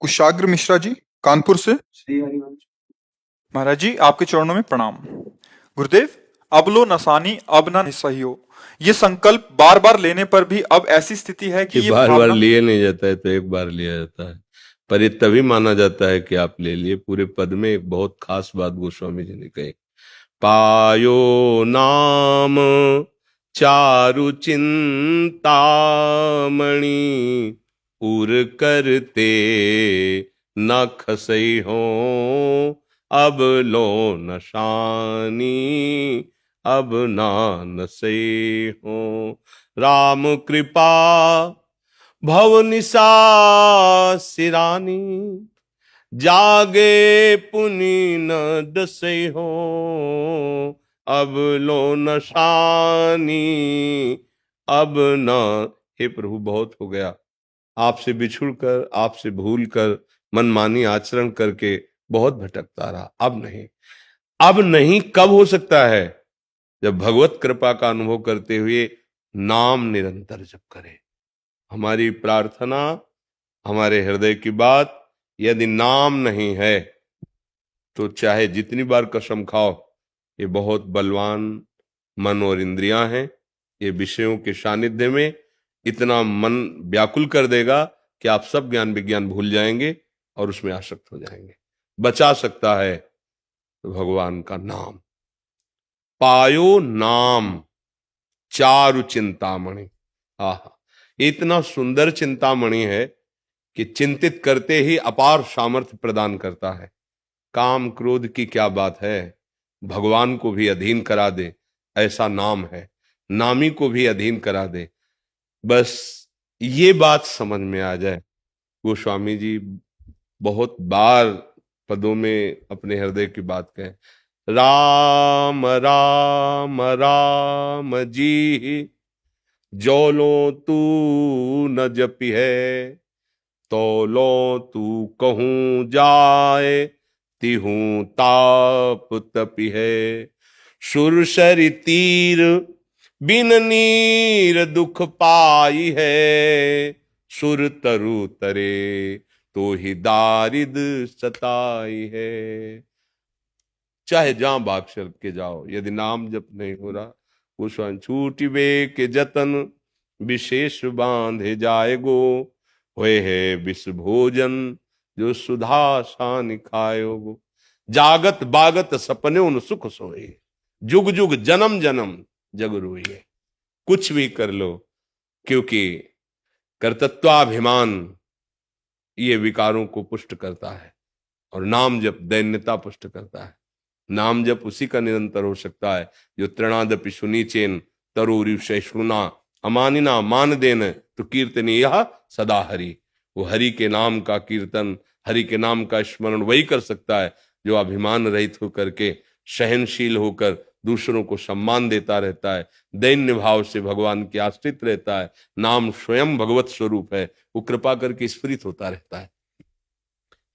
कुशाग्र मिश्रा जी, कानपुर से। श्री हरिवंश। महाराज जी, आपके चरणों में प्रणाम। गुरुदेव, अब लो नसानी अब ना सही हो, ये संकल्प बार बार लेने पर भी अब ऐसी स्थिति है कि कि ये बार बार भावना। लिए नहीं जाता है तो एक बार लिया जाता है, पर ये तभी माना जाता है कि आप ले लिए। पूरे पद में एक बहुत खास बात गोस्वामी जी ने कही, पायो नाम चारु चिंतामणि उर करते न खसई हो, अब लो नशानी अब ना नसई हो। राम कृपा भवनिशा सिरानी जागे पुनि न दसै हो, अब लो नशानी अब न। हे प्रभु, बहुत हो गया, आपसे बिछुड़ कर, आपसे भूल कर, मनमानी आचरण करके बहुत भटकता रहा। अब नहीं, अब नहीं कब हो सकता है? जब भगवत कृपा का अनुभव करते हुए नाम निरंतर जप करें। हमारी प्रार्थना, हमारे हृदय की बात, यदि नाम नहीं है तो चाहे जितनी बार कसम खाओ, ये बहुत बलवान मन और इंद्रियां हैं। ये विषयों के सानिध्य में इतना मन व्याकुल कर देगा कि आप सब ज्ञान विज्ञान भूल जाएंगे और उसमें आसक्त हो जाएंगे। बचा सकता है तो भगवान का नाम। पायो नाम चारु चिंतामणि। आहा, इतना सुंदर चिंतामणि है कि चिंतित करते ही अपार सामर्थ्य प्रदान करता है। काम क्रोध की क्या बात है, भगवान को भी अधीन करा दे, ऐसा नाम है। नामी को भी अधीन करा दे, बस ये बात समझ में आ जाए। गोस्वामी जी बहुत बार पदों में अपने हृदय की बात कहें, राम राम राम जी जो लो तू न जपी है, तो लो तू कहूं जाए तिहूं ताप तपी है। सुरसरि तीर बिन नीर दुख पाई है, सुर तरु तरे तो ही दारिद सताई है। चाहे जहां भाग चल के जाओ, यदि नाम जप नहीं हो रहा, कुछ छूटिबे के जतन विशेष बांधे जाएगो, होए है विष भोजन जो सुधा सान खाएगो। जागत बागत सपने उन सुख सोए, जुग जुग जन्म जन्म जग रोइए। कुछ भी कर लो, क्योंकि कर्तृत्वाभिमान ये विकारों को पुष्ट करता है और नाम जप दैन्यता पुष्ट करता है। नाम जप उसी का निरंतर हो सकता है जो तृणादपि सुनीचेन तरुरी सहिष्णुना अमानिना मान देन तो कीर्तनी यह सदा हरि। वो हरि के नाम का कीर्तन, हरि के नाम का स्मरण वही कर सकता है जो अभिमान रहित होकर के, सहनशील होकर दूसरों को सम्मान देता रहता है, दैन्य भाव से भगवान के आश्रित रहता है। नाम स्वयं भगवत स्वरूप है, वो कृपा करके स्फुरित होता रहता है।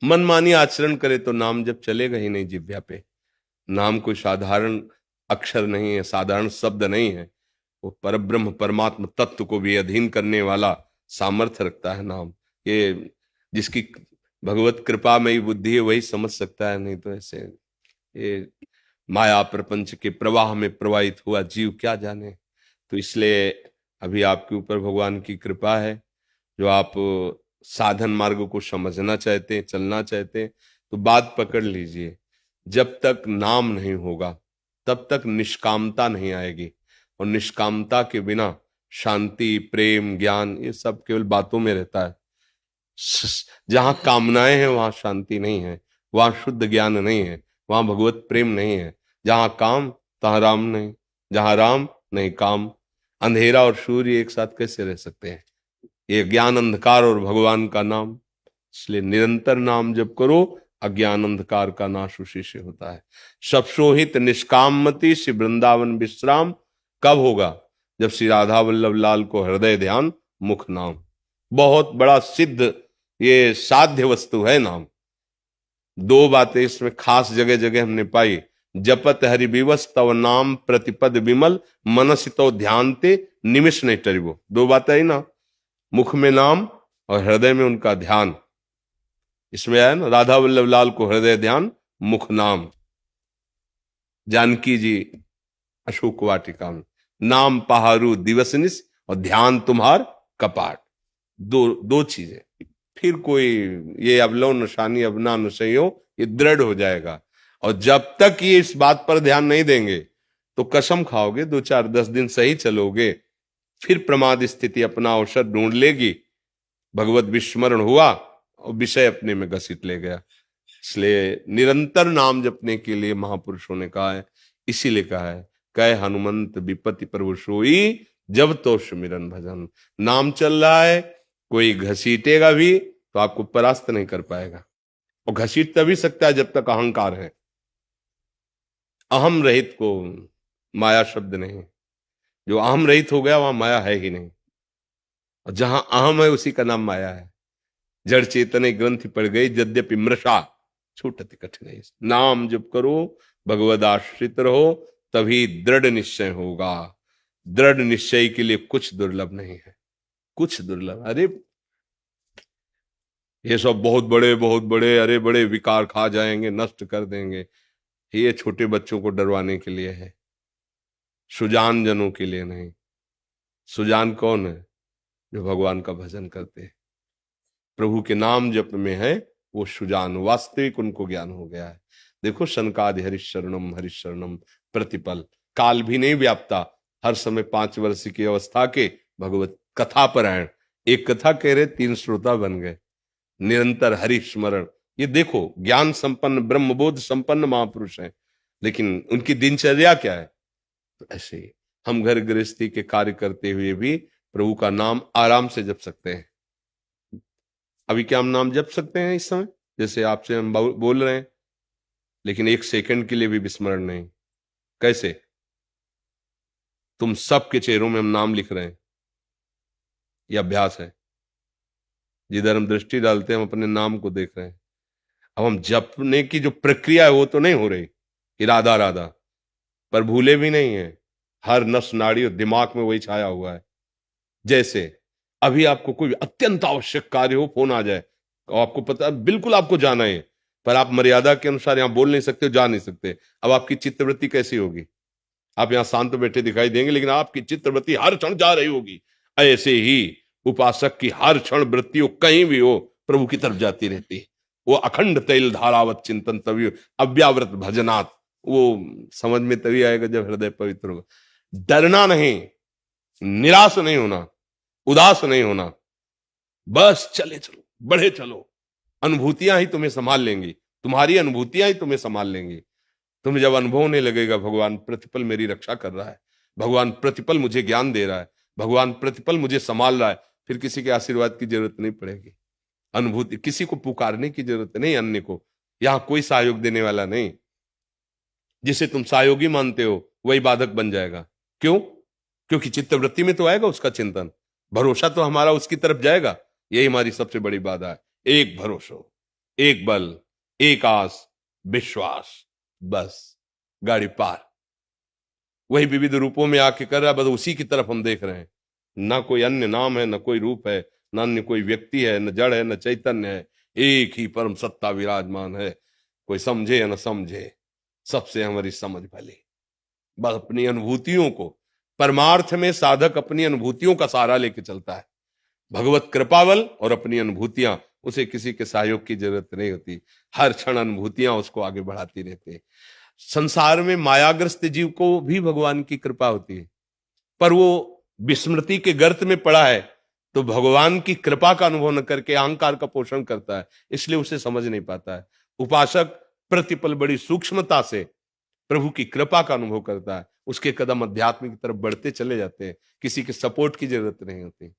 मनमानी आचरण करे तो नाम जब चलेगा ही नहीं जिह्वा पे। नाम कोई साधारण अक्षर नहीं है, साधारण शब्द नहीं है, वो परब्रह्म परमात्म तत्व को भी अधीन करने वाला सामर्थ्य रखता है नाम। ये जिसकी भगवत कृपा में ही बुद्धि है वही समझ सकता है, नहीं तो ऐसे ये माया प्रपंच के प्रवाह में प्रवाहित हुआ जीव क्या जाने। तो इसलिए अभी आपके ऊपर भगवान की कृपा है, जो आप साधन मार्ग को समझना चाहते हैं, चलना चाहते हैं, तो बात पकड़ लीजिए। जब तक नाम नहीं होगा तब तक निष्कामता नहीं आएगी, और निष्कामता के बिना शांति, प्रेम, ज्ञान ये सब केवल बातों में रहता है। जहां कामनाएं हैं वहां शांति नहीं है, वहां शुद्ध ज्ञान नहीं है, वहां भगवत प्रेम नहीं है। जहां काम तहां राम नहीं, जहां राम नहीं काम। अंधेरा और सूर्य एक साथ कैसे रह सकते हैं? ये ज्ञान अंधकार और भगवान का नाम। इसलिए निरंतर नाम जप करो, अज्ञान अंधकार का नाश उसी से होता है। सब सोहित निष्कामति श्री वृंदावन विश्राम कब होगा? जब श्री राधा वल्लभ लाल को हृदय ध्यान मुख नाम। बहुत बड़ा सिद्ध ये साध्य वस्तु है नाम। दो बातें इसमें खास जगह जगह हमने पाई, जपत हरि विवश तव नाम प्रतिपद विमल मनस तो ध्यानते निमिष नहीं टरिबो। दो बातें ही ना, मुख में नाम और हृदय में उनका ध्यान। इसमें है ना, राधा वल्लभ लाल को हृदय ध्यान मुख नाम, जानकी जी अशोक वाटिका में, नाम पहारू दिवसनिस और ध्यान तुम्हार कपाट, दो दो चीजें। फिर कोई ये अबलो नशानी अबना नशयो ये दृढ़ हो जाएगा। और जब तक ये इस बात पर ध्यान नहीं देंगे तो कसम खाओगे, 2-4-10 दिन सही चलोगे, फिर प्रमाद स्थिति अपना अवसर ढूंढ लेगी। भगवत विस्मरण हुआ और विषय अपने में घसीट ले गया। इसलिए निरंतर नाम जपने के लिए महापुरुषों ने कहा है, इसीलिए कहा है, कह हनुमंत विपत्ति प्रभु सोई जब तो सुमिरन भजन। नाम चल रहा है, कोई घसीटेगा भी तो आपको परास्त नहीं कर पाएगा। और घसीट तभी सकता है जब तक अहंकार है। अहम रहित को माया शब्द नहीं, जो अहम रहित हो गया वहां माया है ही नहीं। और जहां अहम है उसी का नाम माया है। जड़ चेतने ग्रंथि पड़ गई यद्यपि मृषा छूटति कठिन। नाम जप करो, भगवद आश्रित रहो, तभी दृढ़ निश्चय होगा। दृढ़ निश्चय के लिए कुछ दुर्लभ नहीं है, कुछ दुर्लभ। अरे ये सब बहुत बड़े अरे बड़े विकार खा जाएंगे, नष्ट कर देंगे, ये छोटे बच्चों को डरवाने के लिए है, सुजान जनों के लिए नहीं। सुजान कौन है? जो भगवान का भजन करते हैं, प्रभु के नाम जप में है, वो सुजान, वास्तविक उनको ज्ञान हो गया है। देखो सनकादि हरिशरणम प्रतिपल, काल भी नहीं व्यापता, हर समय 5 वर्ष की अवस्था के भगवत कथा परायण। एक कथा कह रहे 3 श्रोता बन गए, निरंतर हरि स्मरण। ये देखो ज्ञान संपन्न ब्रह्मबोध संपन्न महापुरुष हैं, लेकिन उनकी दिनचर्या क्या है? तो ऐसे ही हम घर गृहस्थी के कार्य करते हुए भी प्रभु का नाम आराम से जप सकते हैं। अभी क्या हम नाम जप सकते हैं इस समय, जैसे आपसे हम बोल रहे हैं, लेकिन 1 सेकंड के लिए भी विस्मरण नहीं। कैसे? तुम सबके चेहरों में हम नाम लिख रहे हैं, यह अभ्यास है। जिधर हम दृष्टि डालते हैं हम अपने नाम को देख रहे हैं। अब हम जपने की जो प्रक्रिया है वो तो नहीं हो रही कि राधा राधा, पर भूले भी नहीं है, हर नस नाड़ी और दिमाग में वही छाया हुआ है। जैसे अभी आपको कोई अत्यंत आवश्यक कार्य हो, फोन आ जाए और आपको पता है बिल्कुल आपको जाना है, पर आप मर्यादा के अनुसार यहां बोल नहीं सकते, जा नहीं सकते। अब आपकी चित्तवृत्ति कैसी होगी? आप यहां शांत बैठे दिखाई देंगे, लेकिन आपकी चित्तवृत्ति हर क्षण जा रही होगी। ऐसे ही उपासक की हर क्षण वृत्ति कहीं भी हो प्रभु की तरफ जाती रहती है। वो अखंड तैल धारावत चिंतन तभी अव्यावृत भजनात्, वो समझ में तभी आएगा जब हृदय पवित्र होगा। डरना नहीं, निराश नहीं होना, उदास नहीं होना, बस चले चलो, बढ़े चलो। अनुभूतियां ही तुम्हें संभाल लेंगी, तुम्हारी अनुभूतियां ही तुम्हें संभाल लेंगी। तुम्हें जब अनुभव होने लगेगा भगवान प्रतिपल मेरी रक्षा कर रहा है, भगवान प्रतिपल मुझे ज्ञान दे रहा है, भगवान प्रतिपल मुझे संभाल रहा है, फिर किसी के आशीर्वाद की जरूरत नहीं पड़ेगी। अनुभूति, किसी को पुकारने की जरूरत नहीं, अन्य को। यहां कोई सहयोग देने वाला नहीं। जिसे तुम सहयोगी मानते हो वही बाधक बन जाएगा। क्यों? क्योंकि चित्तवृत्ति में तो आएगा उसका चिंतन, भरोसा तो हमारा उसकी तरफ जाएगा। यही हमारी सबसे बड़ी बाधा है। एक भरोसा, एक बल, एक आस, विश्वास, बस गाड़ी पार। वही विविध रूपों में आके कर रहा है, बस उसी की तरफ हम देख रहे हैं। ना कोई अन्य नाम है, ना कोई रूप है, ना अन्य कोई व्यक्ति है, न जड़ है, न चैतन्य है। एक ही परम सत्ता विराजमान है। कोई समझे या न समझे, सबसे हमारी समझ भली। बस अपनी अनुभूतियों को, परमार्थ में साधक अपनी अनुभूतियों का सहारा लेके चलता है। भगवत कृपावल और अपनी अनुभूतियां, उसे किसी के सहयोग की जरूरत नहीं होती। हर क्षण अनुभूतियां उसको आगे बढ़ाती रहती है। संसार में मायाग्रस्त जीव को भी भगवान की कृपा होती है, पर वो विस्मृति के गर्त में पड़ा है, तो भगवान की कृपा का अनुभव न करके अहंकार का पोषण करता है, इसलिए उसे समझ नहीं पाता है। उपासक प्रतिपल बड़ी सूक्ष्मता से प्रभु की कृपा का अनुभव करता है, उसके कदम अध्यात्म की तरफ बढ़ते चले जाते हैं, किसी के सपोर्ट की जरूरत नहीं होती।